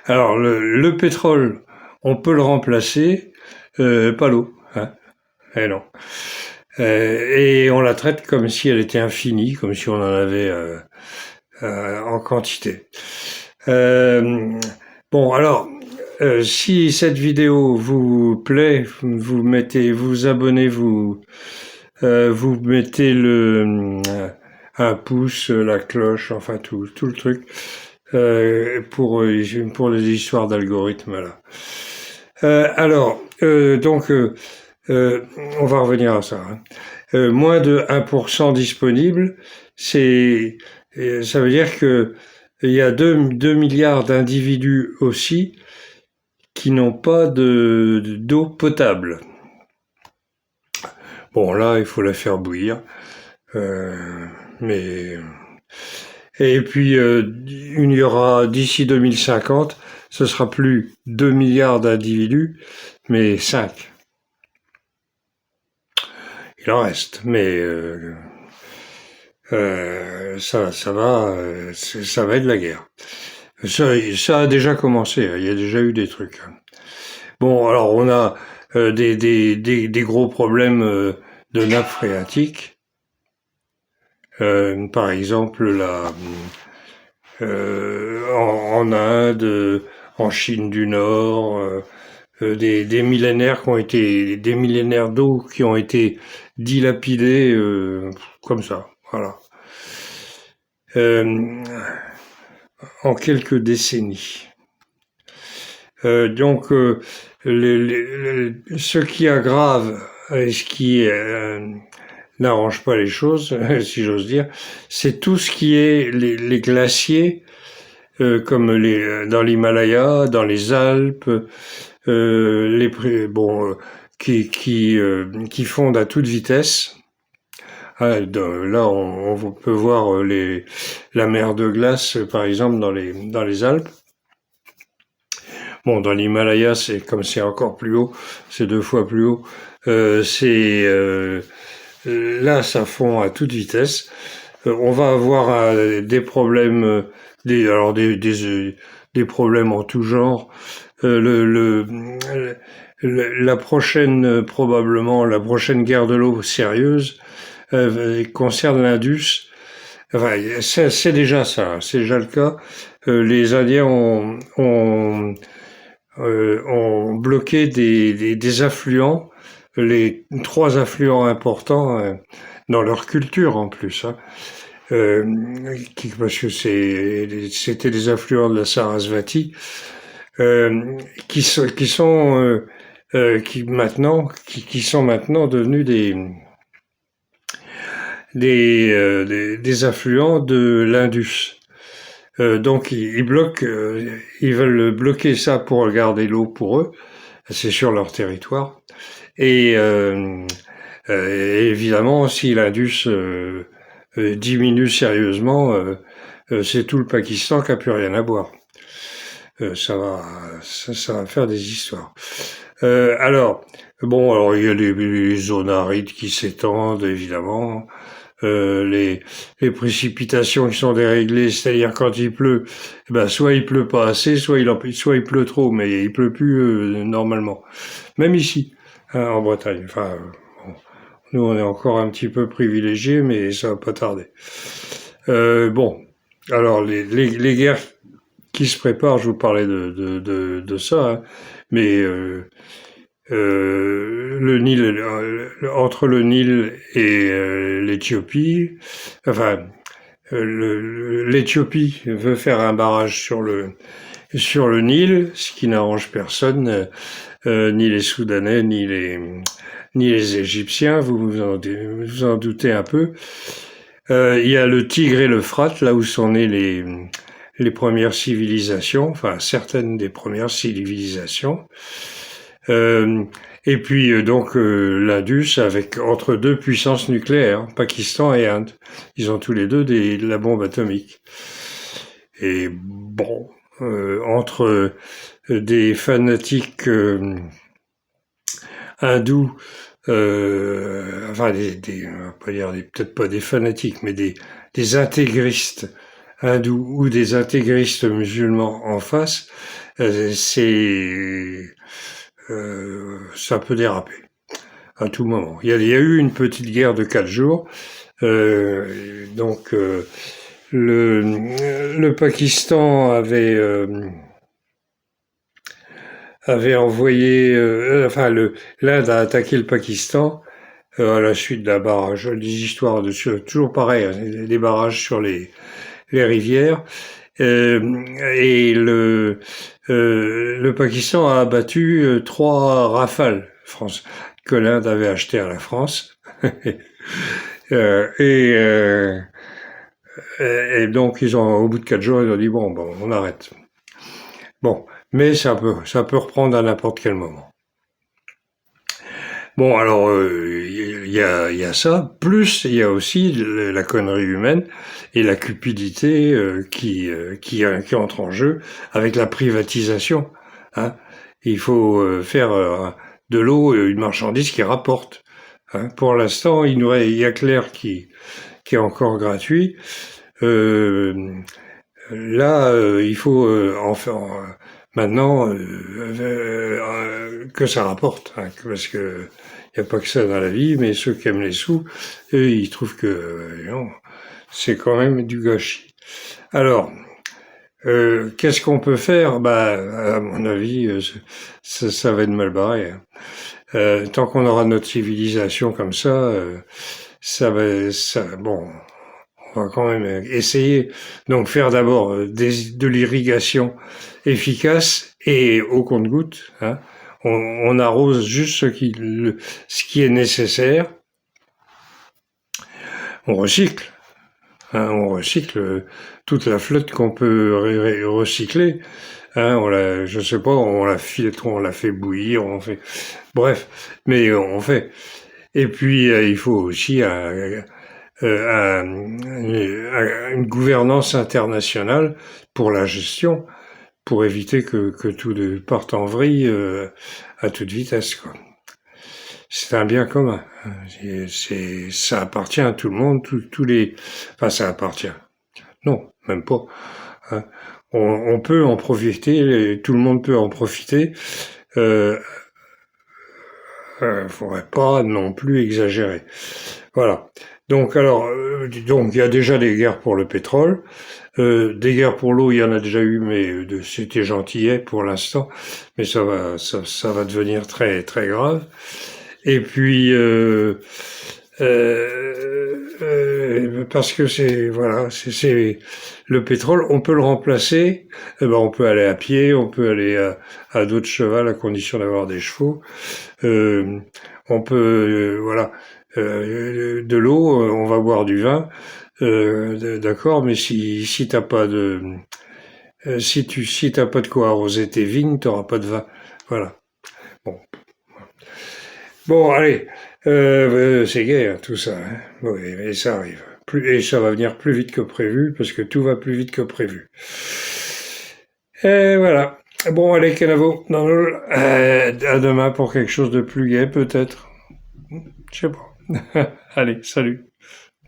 Alors, le pétrole, on peut le remplacer, pas l'eau, hein. Eh non. Et on la traite comme si elle était infinie, comme si on en avait en quantité. Euh, bon, alors, si cette vidéo vous plaît, vous abonnez, vous mettez un pouce, la cloche, enfin tout le truc pour les histoires d'algorithmes là. Donc, on va revenir à ça, hein. Moins de 1% disponible, c'est, ça veut dire que il y a 2 milliards d'individus aussi qui n'ont pas d'eau potable. Bon, là, il faut la faire bouillir. Mais et puis il y aura d'ici 2050, ce sera plus 2 milliards d'individus, mais 5. Il en reste, mais ça va être la guerre. Ça a déjà commencé, hein, il y a déjà eu des trucs. Bon, alors on a des gros problèmes de nappe phréatique. Par exemple, en Inde, en Chine du Nord, des millénaires qui ont été, des millénaires d'eau qui ont été dilapidés comme ça, voilà. Euh, en quelques décennies. Donc, ce qui aggrave et ce qui n'arrange pas les choses, si j'ose dire, c'est tout ce qui est les glaciers, comme dans l'Himalaya, dans les Alpes, qui fondent à toute vitesse. Ah, là, on peut voir la mer de glace, par exemple, dans les Alpes. Bon, dans l'Himalaya, c'est comme c'est encore plus haut, c'est 2 fois plus haut. Là, ça fond à toute vitesse. On va avoir des problèmes, des problèmes en tout genre. La prochaine, probablement, la prochaine guerre de l'eau sérieuse concerne l'Indus. Enfin, c'est déjà ça, c'est déjà le cas. Les Indiens ont bloqué des affluents, les 3 affluents importants dans leur culture en plus, hein, euh, parce que c'était des affluents de la Sarasvati, qui sont maintenant devenus des affluents de l'Indus. Donc ils veulent bloquer ça pour garder l'eau pour eux, c'est sur leur territoire. Et évidemment, si l'Indus diminue sérieusement, c'est tout le Pakistan qui a plus rien à boire. Ça va faire des histoires. Alors, bon, alors il y a les zones arides qui s'étendent, évidemment. Les précipitations qui sont déréglées, c'est-à-dire quand il pleut, eh ben soit il pleut pas assez, soit il pleut trop, mais il pleut plus normalement. Même ici, hein, en Bretagne. Enfin, bon, nous on est encore un petit peu privilégiés, mais ça va pas tarder. Bon, alors les guerres qui se préparent, je vous parlais de ça, hein, mais le Nil, entre le Nil et l'Éthiopie, enfin, l'Éthiopie veut faire un barrage sur le Nil, ce qui n'arrange personne, ni les Soudanais, ni les Égyptiens, vous en doutez un peu. Il y a le Tigre et l'Euphrate, là où sont nées les premières civilisations, enfin certaines des premières civilisations. Euh, et puis donc l'Indus avec entre 2 puissances nucléaires, Pakistan et Inde. Ils ont tous les deux de la bombe atomique. Et bon, entre des fanatiques hindous, enfin on va pas dire peut-être pas des fanatiques, mais des intégristes hindous ou des intégristes musulmans en face, ça peut déraper à tout moment. Il y a eu une petite guerre de 4 jours. Donc le Pakistan avait envoyé, l'Inde a attaqué le Pakistan à la suite d'un barrage. Des histoires toujours pareil, hein, des barrages sur les rivières. Et le Pakistan a abattu 3 Rafales que l'Inde avait acheté à la France. Euh, et, euh, et donc au bout de 4 jours, ils ont dit bon, on arrête. Bon, mais ça peut reprendre à n'importe quel moment. Bon, alors il y a ça, plus il y a aussi la connerie humaine et la cupidité qui entre en jeu avec la privatisation. Hein. Il faut faire de l'eau une marchandise qui rapporte. Hein. Pour l'instant, il y a que l'air qui est encore gratuit. Euh, Là, il faut maintenant que ça rapporte, hein, parce que il n'y a pas que ça dans la vie, mais ceux qui aiment les sous, eux, ils trouvent que non, c'est quand même du gâchis. Alors, qu'est-ce qu'on peut faire? Bah, à mon avis, ça va être mal barré. Hein. Tant qu'on aura notre civilisation comme bon, on va quand même essayer. Donc faire d'abord de l'irrigation efficace et au compte-gouttes. Hein. On arrose juste ce qui est nécessaire. On recycle. Hein, on recycle toute la flotte qu'on peut recycler. Hein, je sais pas, on la filtre, on la fait bouillir, bref, mais on fait. Et puis il faut aussi une gouvernance internationale pour la gestion, pour éviter que tout parte en vrille à toute vitesse, quoi. C'est un bien commun. Ça appartient à tout le monde, enfin, ça appartient. Non, même pas. Hein. On peut en profiter, tout le monde peut en profiter. Faudrait pas non plus exagérer. Voilà. Donc il y a déjà des guerres pour le pétrole, des guerres pour l'eau, il y en a déjà eu, mais c'était gentillet pour l'instant, mais ça va devenir très très grave. Et puis parce que c'est le pétrole, on peut le remplacer. On peut aller à pied, on peut aller à dos de cheval à condition d'avoir des chevaux. On peut de l'eau, on va boire du vin, d'accord, mais si t'as pas de si t'as pas de quoi arroser tes vignes, t'auras pas de vin. Voilà. Bon, allez, c'est gai hein, tout ça. Hein. Oui, mais ça arrive. Et ça va venir plus vite que prévu parce que tout va plus vite que prévu. Et voilà. Bon, allez, Canavo, à demain pour quelque chose de plus gai peut-être. Je sais pas. Allez, salut.